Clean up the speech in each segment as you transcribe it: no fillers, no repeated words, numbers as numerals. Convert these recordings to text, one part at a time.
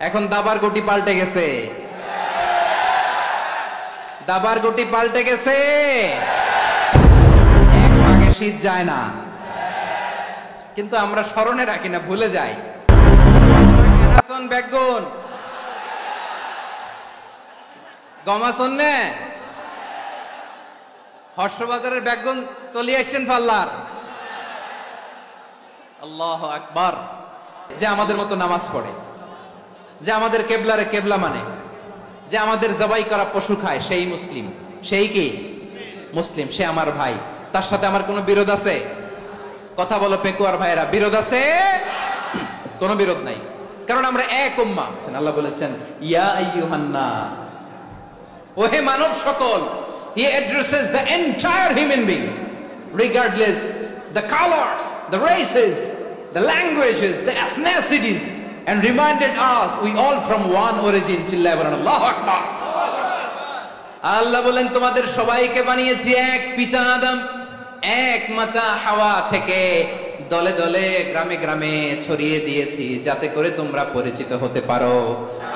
এখন দাবার গুটি পাল্টে গেছে, দাবার গুটি পাল্টে গেছে। এক ভাগে শীত যায় না, কিন্তু আমরা স্মরণে রাখি না, ভুলে যাই। বেগুন গমাসন নে হর্ষবাজারের বেগুন চলে আসছেন পাল্লার। আল্লাহু আকবার। যে আমাদের মতো নামাজ পড়ে, যে আমাদের কেবলারে কেবলা মানে, যে আমাদের জবাই করা পশু খায়, সেই মুসলিম। সেই কি মুসলিম? সে আমার ভাই। তার সাথে আমার কোনো বিরোধ আছে? কথা বলো পেকুয়ার ভাইরা, বিরোধ আছে? কোনো বিরোধ নাই, কারণ আমরা এক উম্মাহ। আল্লাহ বলেছেন ইয়া আইয়ুহান নাস, ওহে মানব সকল। He addresses the entire human being, regardless the colors, the races, the languages, the ethnicities, and reminded us we all from one origin. চিল্লায় বলেন আল্লাহু আকবার। আল্লাহ বলেন তোমাদের সবাইকে বানিয়েছি এক পিতা আদম, এক মাতা হাওয়া থেকে, দলে দলে গ্রামে গ্রামে ছড়িয়ে দিয়েছি যাতে করে তোমরা পরিচিত হতে পারো।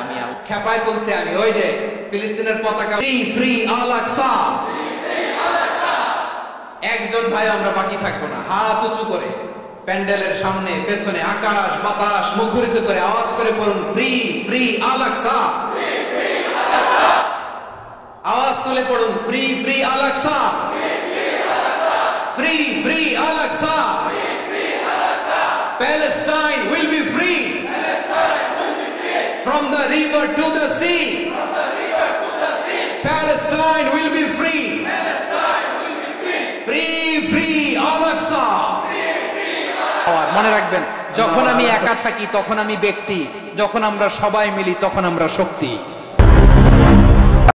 আমি খেপায় তুলছি, আমি ওই যে ফিলিস্তিনের পতাকা, ফ্রি ফ্রি আল আকসা। একজন ভাই আমরা বাকি থাকবো না, হাত উঁচু করে প্যান্ডেলের সামনে পেছনে আকাশ বাতাস মুখরিত করে আওয়াজ করে পড়ুন ফ্রি ফ্রি আল আকসা। আওয়াজ তুলে পড়ুন free free Al Aqsa, free free Al Aqsa. Palestine will be free from the river to the sea. Palestine will be free. Free free Al-Aqsa. মনে রাখবেন, যখন আমি একা থাকি তখন আমি ব্যক্তি, যখন আমরা সবাই মিলি তখন আমরা শক্তি।